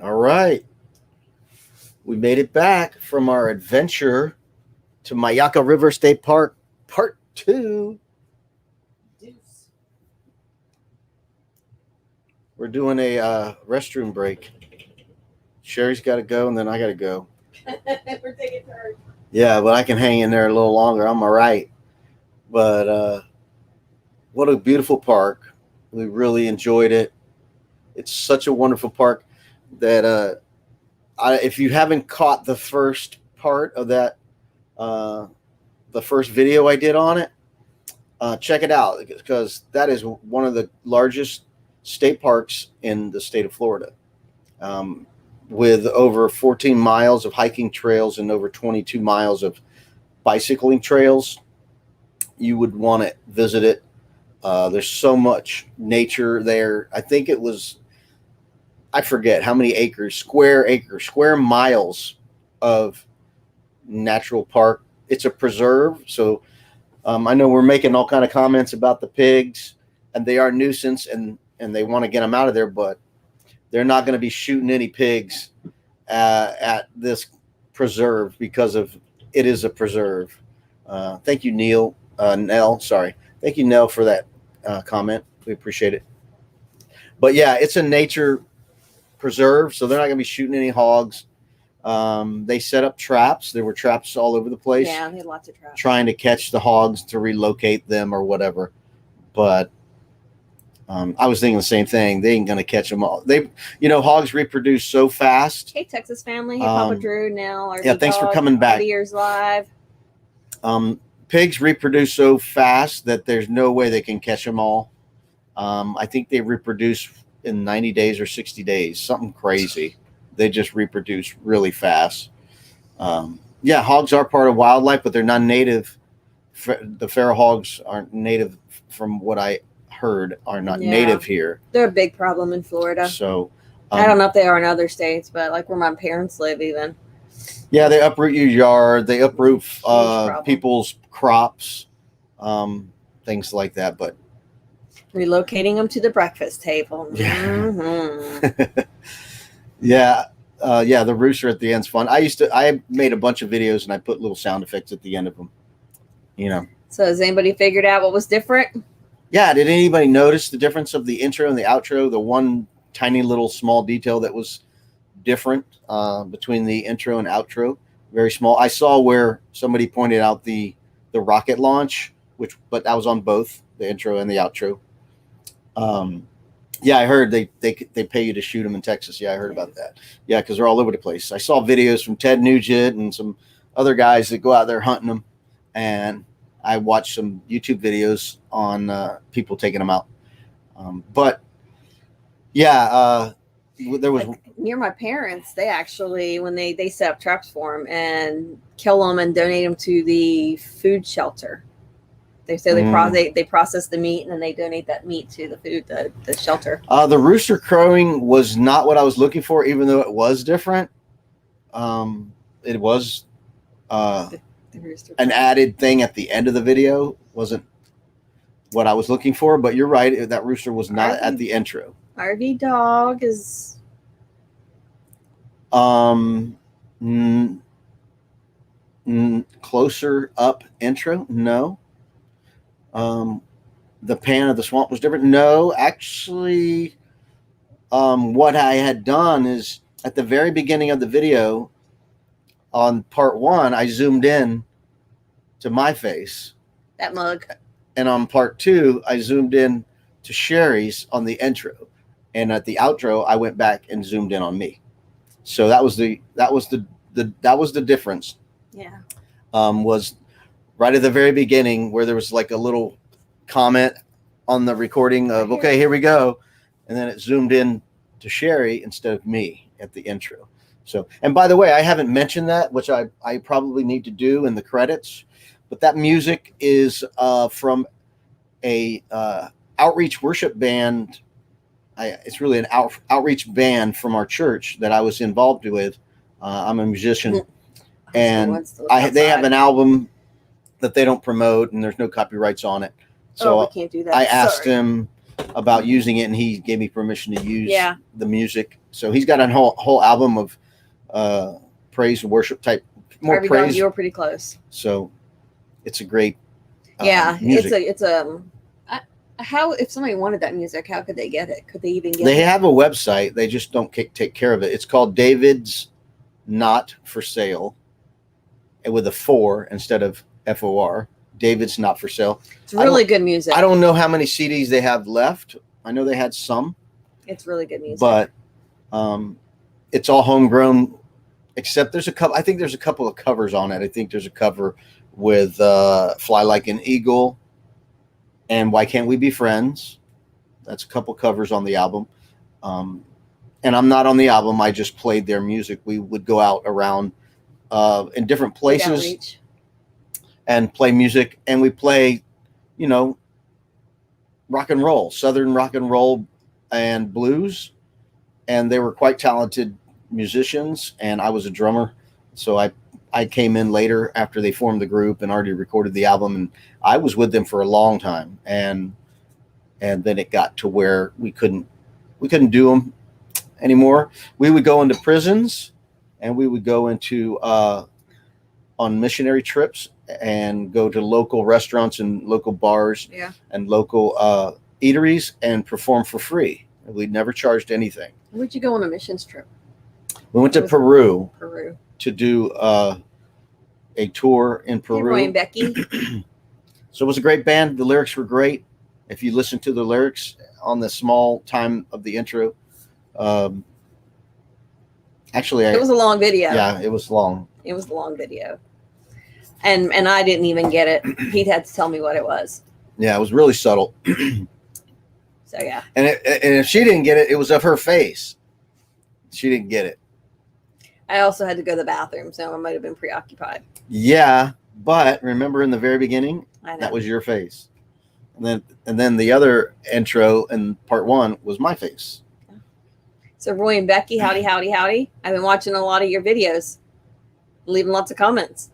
All right. We made it back from our adventure to Myakka River State Park, part 2. Deuce. We're doing a restroom break. Sherry's got to go, and then I got to go. We're taking turns. Yeah, but I can hang in there a little longer. I'm all right. But what a beautiful park. We really enjoyed it. It's such a wonderful park that if you haven't caught the first part of that, the first video I did on it, check it out because that is one of the largest state parks in the state of Florida, with over 14 miles of hiking trails and over 22 miles of bicycling trails. You would want to visit it. There's so much nature there. I think it was, I forget how many square miles of natural park. It's a preserve. So I know we're making all kind of comments about the pigs, and they are a nuisance, and they want to get them out of there, but they're not going to be shooting any pigs at this preserve because of it is a preserve. Thank you, Nell. Sorry. Thank you, Nell, for that comment. We appreciate it. But yeah, it's a nature preserve, so they're not going to be shooting any hogs. They set up traps. There were traps all over the place. Yeah, they had lots of traps. Trying to catch the hogs to relocate them or whatever. But I was thinking the same thing. They ain't going to catch them all. Hogs reproduce so fast. Hey, Texas family. Hey, Papa Drew, Nell. Yeah, thanks for coming back. 40 years live. Pigs reproduce so fast that there's no way they can catch them all. I think they reproduce in 90 days or 60 days, something crazy. They just reproduce really fast. Yeah, hogs are part of wildlife, but they're not native. The feral hogs aren't native, from what I heard, are not native here. They're a big problem in Florida. So I don't know if they are in other states, but like where my parents live even. Yeah, they uproot your yard. They uproot people's crops, things like that. But relocating them to the breakfast table. Yeah. Mm-hmm. Yeah, the rooster at the end's fun. I made a bunch of videos and I put little sound effects at the end of them. So has anybody figured out what was different? Yeah, did anybody notice the difference of the intro and the outro? The one tiny little small detail that was different between the intro and outro, very small. I saw where somebody pointed out the rocket launch, but that was on both the intro and the outro. Yeah, I heard they pay you to shoot them in Texas. Yeah, I heard about that. Yeah, because they're all over the place. I saw videos from Ted Nugent and some other guys that go out there hunting them, and I watched some YouTube videos on people taking them out. But yeah, there was near my parents. They actually, when they set up traps for them and kill them and donate them to the food shelter. They say they process the meat and then they donate that meat to the shelter. The rooster crowing was not what I was looking for, even though it was different. It was an added thing at the end of the video. Wasn't what I was looking for, but you're right. That rooster was not at the intro. RV dog is closer up intro. No. The pan of the swamp was different. No, actually, what I had done is at the very beginning of the video on part 1, I zoomed in to my face. That mug. And on part 2, I zoomed in to Sherry's on the intro. And at the outro, I went back and zoomed in on me. So that was the difference. Yeah. Was right at the very beginning where there was like a little comment on the recording of, okay, here we go. And then it zoomed in to Sherry instead of me at the intro. So, and by the way, I haven't mentioned that, which I probably need to do in the credits, but that music is from a outreach worship band. It's really an outreach band from our church that I was involved with. I'm a musician, and they have an album that they don't promote, and there's no copyrights on it. So we can't do that. I asked him about using it, and he gave me permission to use the music. So he's got a whole album of praise and worship type, more Harvey praise. Dog, you were pretty close. So it's a great music. music. It's how, if somebody wanted that music, how could they get it? Could they even get They it? have a website. They just don't take care of it. It's called David's Not For Sale, and with a 4 instead of FOR. David's Not For Sale. It's really good music. I don't know how many CDs they have left. I know they had some. It's really good music. But it's all homegrown, except there's a couple. I think there's a couple of covers on it. I think there's a cover with Fly Like an Eagle and Why Can't We Be Friends. That's a couple covers on the album. And I'm not on the album. I just played their music. We would go out around in different places and play music. And we play, rock and roll, Southern rock and roll and blues. And they were quite talented musicians. And I was a drummer. So I came in later after they formed the group and already recorded the album. And I was with them for a long time. And then it got to where we couldn't do them anymore. We would go into prisons and we would go into on missionary trips and go to local restaurants and local bars and local eateries and perform for free. We never charged anything. Where'd you go on a missions trip? We went to Peru to do a tour in Peru. Hey, Roy and Becky. So it was a great band. The lyrics were great. If you listen to the lyrics on the small time of the intro, actually, it was a long video. Yeah, it was long. It was a long video, and I didn't even get it. He'd had to tell me what it was. Yeah, it was really subtle. So yeah. And if she didn't get it, it was of her face. She didn't get it. I also had to go to the bathroom, so I might have been preoccupied. Yeah, but remember in the very beginning, that was your face. And then the other intro in part 1 was my face. So Roy and Becky, howdy, howdy, howdy. I've been watching a lot of your videos, leaving lots of comments.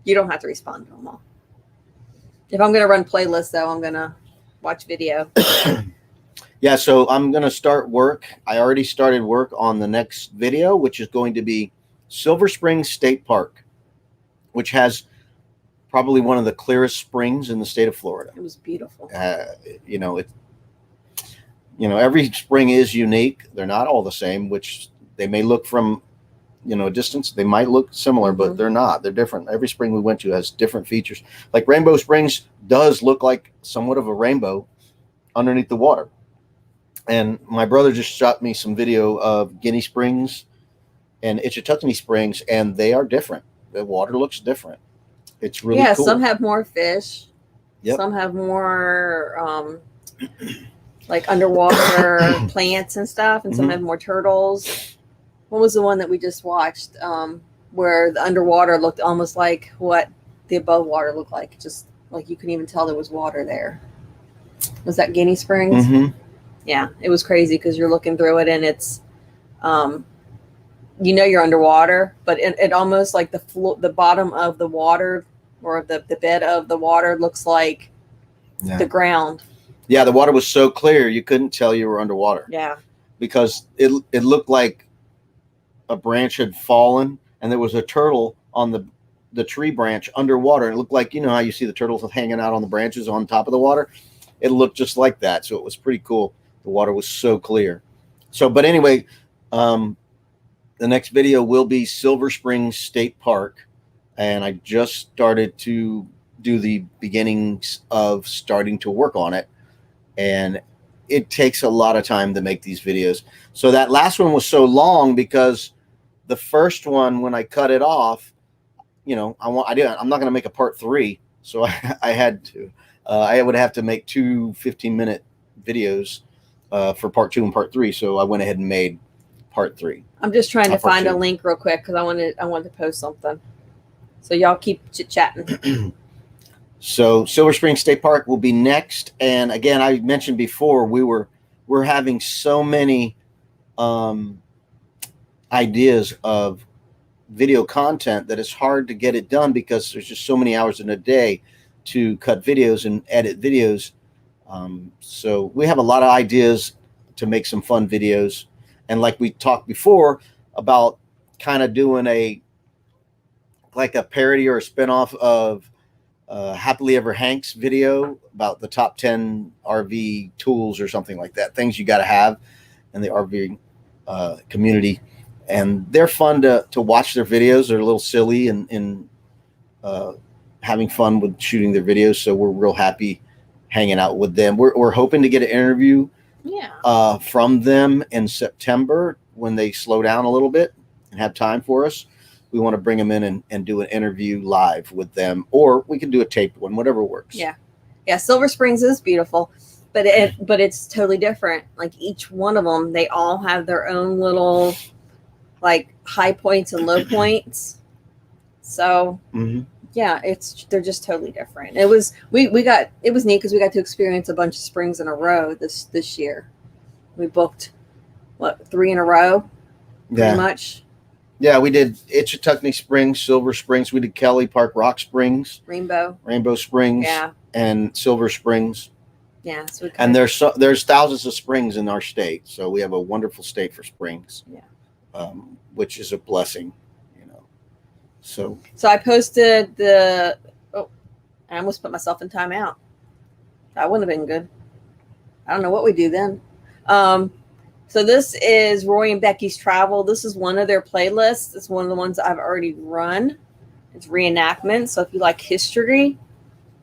You don't have to respond to them all. If I'm going to run playlists, though, I'm going to watch video. Yeah, so I'm going to start work. I already started work on the next video, which is going to be Silver Springs State Park, which has probably one of the clearest springs in the state of Florida. It was beautiful. Every spring is unique. They're not all the same, which they may look from, a distance. They might look similar, but they're not. They're different. Every spring we went to has different features. Like Rainbow Springs does look like somewhat of a rainbow underneath the water. And my brother just shot me some video of Guinea Springs and Itchituckney Springs, and they are different. The water looks different. It's really cool. Some have more fish. Yep. Some have more like underwater plants and stuff, and some have more turtles. What was the one that we just watched where the underwater looked almost like what the above water looked like? Just like you couldn't even tell there was water there. Was that Guinea Springs? Mm-hmm. Yeah, it was crazy because you're looking through it and it's, you're underwater, but it almost like the bottom of the water or the bed of the water looks like the ground. Yeah, the water was so clear you couldn't tell you were underwater. Yeah, because it looked like a branch had fallen and there was a turtle on the tree branch underwater. It looked like, how you see the turtles hanging out on the branches on top of the water. It looked just like that. So it was pretty cool. The water was so clear. But anyway, the next video will be Silver Springs State Park. And I just started to do the beginnings of starting to work on it. And it takes a lot of time to make these videos. So that last one was so long because the first one, when I cut it off, I'm not going to make a part 3. So I had to, I would have to make 2 15-minute videos for part 2 and part 3. So I went ahead and made part 3. I'm just trying to find a link real quick because I wanted to post something. So y'all keep chit-chatting. So Silver Spring State Park will be next. And again, I mentioned before, we're having so many ideas of video content that it's hard to get it done because there's just so many hours in a day to cut videos and edit videos. So we have a lot of ideas to make some fun videos. And like we talked before about kind of doing a parody or a spinoff of Happily Ever Hank's video about the top 10 RV tools or something like that, things you got to have in the RV community. And they're fun to watch their videos. They're a little silly and having fun with shooting their videos. So we're real happy hanging out with them. We're hoping to get an interview from them in September when they slow down a little bit and have time for us. We want to bring them in and do an interview live with them, or we can do a taped one, whatever works. Yeah. Silver Springs is beautiful, but it's totally different. Like each one of them, they all have their own little like high points and low points. So yeah, they're just totally different. It was neat because we got to experience a bunch of springs in a row this year. We booked 3 in a row, pretty much. Yeah, we did Itchituckney Springs, Silver Springs. We did Kelly Park Rock Springs, Rainbow Springs, and Silver Springs. Yeah, so and there's thousands of springs in our state, so we have a wonderful state for springs. Yeah, which is a blessing, So I posted I almost put myself in timeout. That wouldn't have been good. I don't know what we do then. So this is Roy and Becky's Travel. This is one of their playlists. It's one of the ones I've already run. It's reenactment. So if you like history,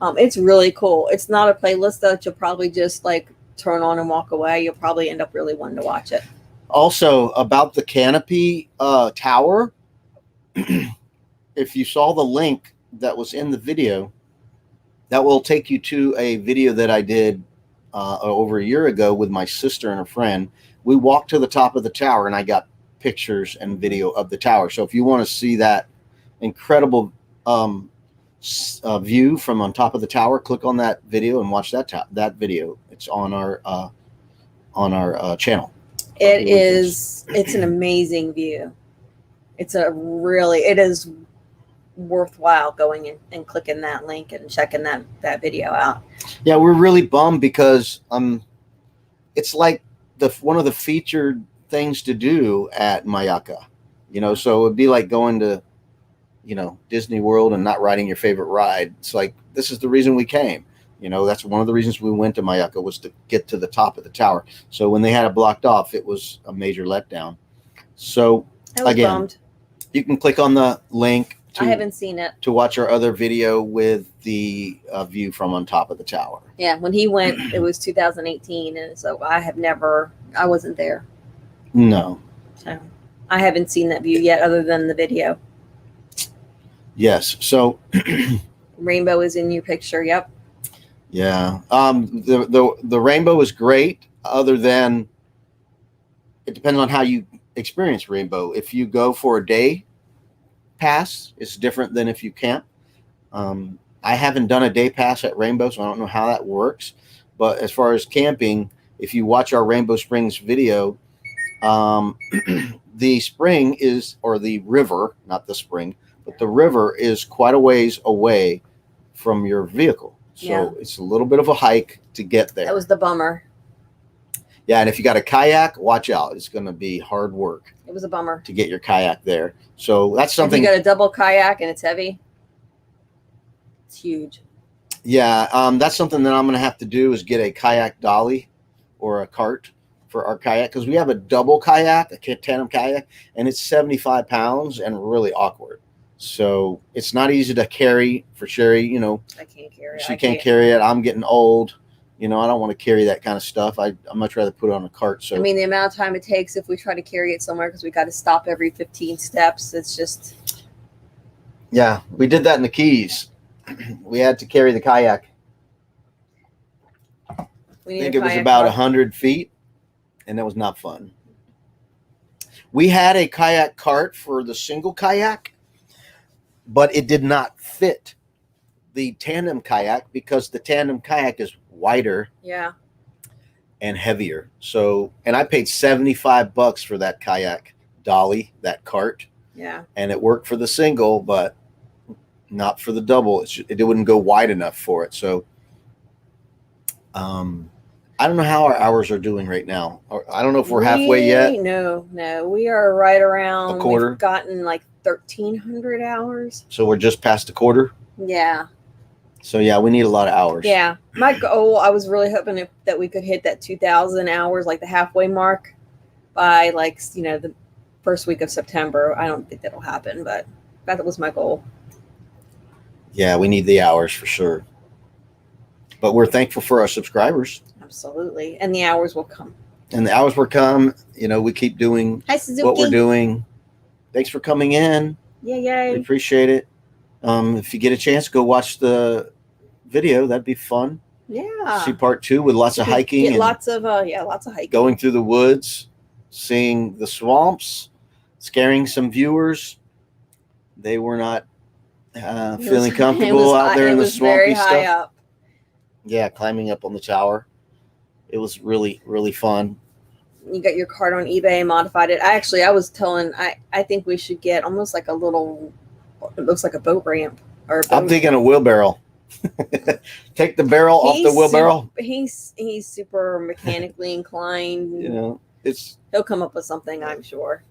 it's really cool. It's not a playlist that you'll probably just like turn on and walk away. You'll probably end up really wanting to watch it. Also about the canopy tower, if you saw the link that was in the video, that will take you to a video that I did over a year ago with my sister and a friend. We walked to the top of the tower and I got pictures and video of the tower. So if you want to see that incredible view from on top of the tower, click on that video and watch that video. It's on our channel. It's an amazing view. It is worthwhile going in and clicking that link and checking that video out. Yeah, we're really bummed because it's like one of the featured things to do at Myakka, so it'd be like going to Disney World and not riding your favorite ride. It's like, this is the reason we came. That's one of the reasons we went to Myakka, was to get to the top of the tower. So when they had it blocked off, it was a major letdown. So again, bummed. You can click on the link. I haven't seen it. To watch our other video with the view from on top of the tower. Yeah, when he went, it was 2018, and so I wasn't there. No. So I haven't seen that view yet, other than the video. Yes. So Rainbow is in your picture. Yep. Yeah. The rainbow is great, other than it depends on how you experience rainbow. If you go for a day pass, it's different than if you camp. I haven't done a day pass at Rainbow, so I don't know how that works. But as far as camping, if you watch our Rainbow Springs video, the spring or the river, not the spring, but the river is quite a ways away from your vehicle. So it's a little bit of a hike to get there. That was the bummer. Yeah, and if you got a kayak, watch out. It's going to be hard work. It was a bummer to get your kayak there. So that's something. If you got a double kayak and it's heavy, it's huge. Yeah, that's something that I'm going to have to do, is get a kayak dolly or a cart for our kayak, because we have a double kayak, a tandem kayak, and it's 75 pounds and really awkward. So it's not easy to carry for Sherry. I can't carry it. She can't carry it. I'm getting old. I don't want to carry that kind of stuff. I'd much rather put it on a cart. So the amount of time it takes if we try to carry it somewhere, because we got to stop every 15 steps. It's just. Yeah, we did that in the Keys. We had to carry the kayak. I think it was about 100 feet, and that was not fun. We had a kayak cart for the single kayak, but it did not fit the tandem kayak, because the tandem kayak is wider and heavier. So, and I paid $75 for that kayak dolly, that cart. Yeah. And it worked for the single, but not for the double. It wouldn't go wide enough for it. So, I don't know how our hours are doing right now. I don't know if we're halfway yet. No, we are right around A quarter. We've gotten like 1,300 hours. So we're just past a quarter. Yeah. So yeah, we need a lot of hours. Yeah. My goal, I was really hoping that we could hit that 2,000 hours, like the halfway mark, by like, the first week of September. I don't think that'll happen, but that was my goal. Yeah, we need the hours for sure. But we're thankful for our subscribers. Absolutely. And the hours will come. And the hours will come. We keep doing what we're doing. Thanks for coming in. Yay. We appreciate it. If you get a chance, go watch the video. That'd be fun. Yeah. See part 2 with lots of hiking. Lots of hiking. Going through the woods, seeing the swamps, scaring some viewers. They were not feeling comfortable out there in the swampy very high stuff. Up. Yeah, climbing up on the tower. It was really, really fun. You got your cart on eBay, modified it. I was telling, I think we should get almost like a little, it looks like a boat ramp. I'm thinking a wheelbarrow. Take the barrel off the wheelbarrow. He's super mechanically inclined. He'll come up with something, I'm sure.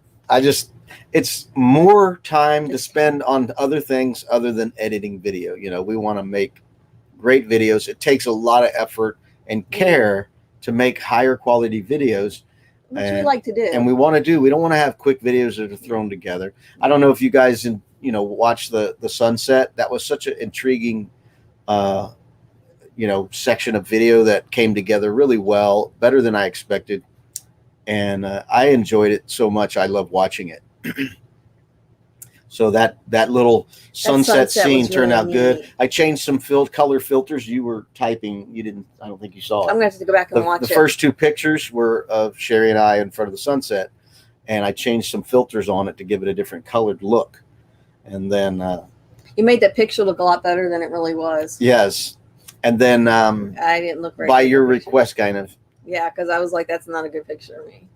It's more time to spend on other things other than editing video. We want to make great videos. It takes a lot of effort and care to make higher quality videos. Which we like to do. And we don't want to have quick videos that are thrown together. I don't know if you guys, watch the sunset. That was such an intriguing, section of video that came together really well, better than I expected. And I enjoyed it so much. I love watching it. So that little sunset scene turned out good. I changed some color filters. You were typing. You didn't. I don't think you saw it. I'm going to have to go back and watch it. The first 2 pictures were of Sherry and I in front of the sunset, and I changed some filters on it to give it a different colored look. And then you made that picture look a lot better than it really was. Yes, and then I didn't look right by your request, kind of. Yeah, because I was like, that's not a good picture of me.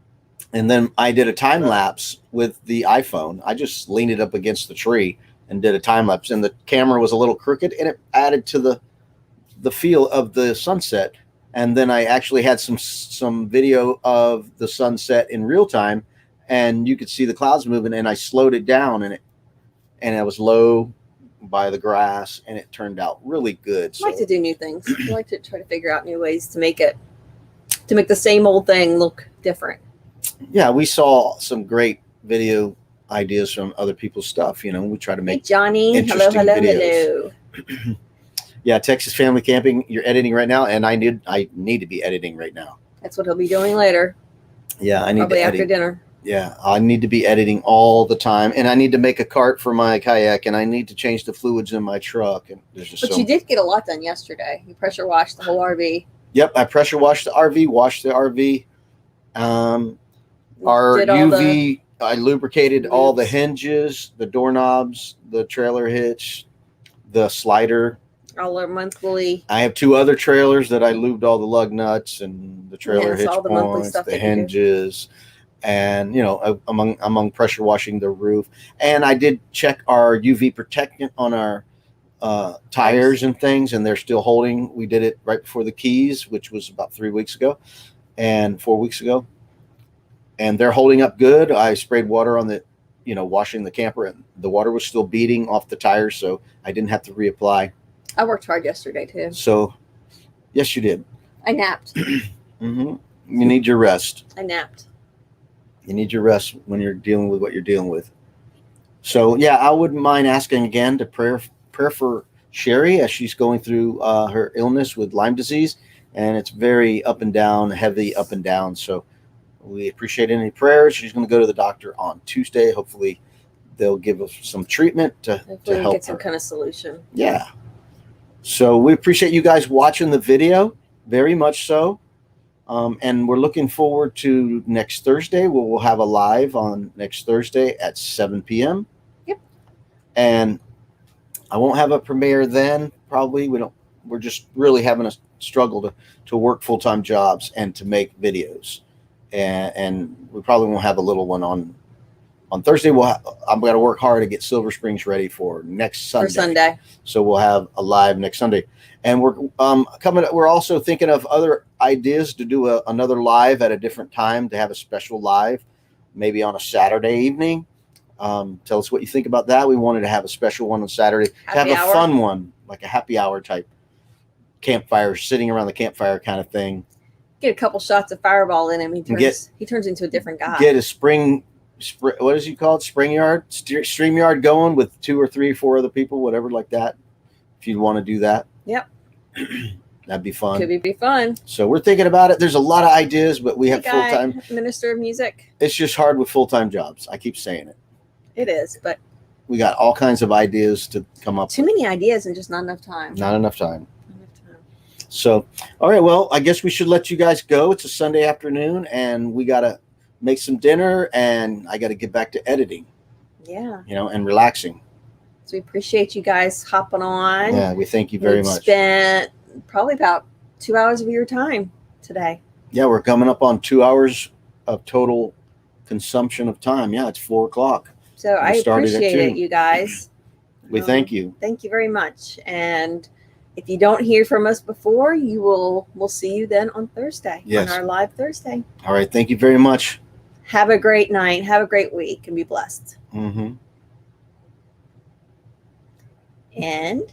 And then I did a time lapse with the iPhone. I just leaned it up against the tree and did a time lapse, and the camera was a little crooked, and it added to the feel of the sunset. And then I actually had some video of the sunset in real time, and you could see the clouds moving, and I slowed it down, and it was low by the grass, and it turned out really good. I like to do new things. I like to try to figure out new ways to make the same old thing look different. Yeah, we saw some great video ideas from other people's stuff. We try to make Johnny, interesting hello. videos. Yeah, Texas Family Camping. You're editing right now, and I need to be editing right now. That's what he'll be doing later. Yeah, I need probably to after dinner. Yeah, I need to be editing all the time, and I need to make a cart for my kayak, and I need to change the fluids in my truck. And but you did get a lot done yesterday. You pressure washed the whole RV. Yep, I pressure washed the RV, washed the RV. Our UV, I lubricated all the hinges, the doorknobs, the trailer hitch, the slider. All our monthly. I have 2 other trailers that I lubed all the lug nuts and the trailer hitch all the points, the hinges, and among pressure washing the roof. And I did check our UV protectant on our tires and things, and they're still holding. We did it right before the Keys, which was about 3 weeks ago and 4 weeks ago. And they're holding up good. I sprayed water on the, washing the camper, and the water was still beating off the tires, so I didn't have to reapply. I worked hard yesterday too. So, yes, you did. I napped. Mm-hmm. You need your rest. I napped. You need your rest when you're dealing with what you're dealing with. So, yeah, I wouldn't mind asking again to prayer for Sherry as she's going through her illness with Lyme disease, and it's very up and down, heavy up and down. So we appreciate any prayers. She's going to go to the doctor on Tuesday. Hopefully they'll give us some treatment to help get some kind of solution. Yeah. So we appreciate you guys watching the video, very much so. And we're looking forward to next Thursday. We'll have a live on next Thursday at 7 p.m. Yep. And I won't have a premiere then. Probably we're just really having a struggle to work full-time jobs and to make videos. And we probably won't have a little one on on Thursday, I'm going to work hard to get Silver Springs ready for next Sunday. For Sunday. So we'll have a live next Sunday, and we're coming. We're also thinking of other ideas to do another live at a different time, to have a special live, maybe on a Saturday evening. Tell us what you think about that. We wanted to have a special one on Saturday, Happy to have hour? a fun one, like a happy hour type campfire, sitting around the campfire kind of thing. Get a couple shots of Fireball in him. He turns into a different guy. Get a what is he called? StreamYard going with 2 or 3 or 4 other people, whatever like that. If you'd want to do that. Yep. That'd be fun. Could be fun. So we're thinking about it. There's a lot of ideas, but we have full-time. Minister of Music. It's just hard with full-time jobs. I keep saying it. It is, but we got all kinds of ideas to come up with. Too many ideas and just not enough time. Not enough time. So, all right, well, I guess we should let you guys go. It's a Sunday afternoon, and we got to make some dinner, and I got to get back to editing. Yeah. And relaxing. So we appreciate you guys hopping on. Yeah, we thank you very much. Spent probably about 2 hours of your time today. Yeah, we're coming up on 2 hours of total consumption of time. Yeah, it's 4:00. So I appreciate it, you guys. We thank you. Thank you very much. And if you don't hear from us before, we'll see you then on Thursday. Yes. On our live Thursday. All right. Thank you very much. Have a great night. Have a great week and be blessed. Mm-hmm. And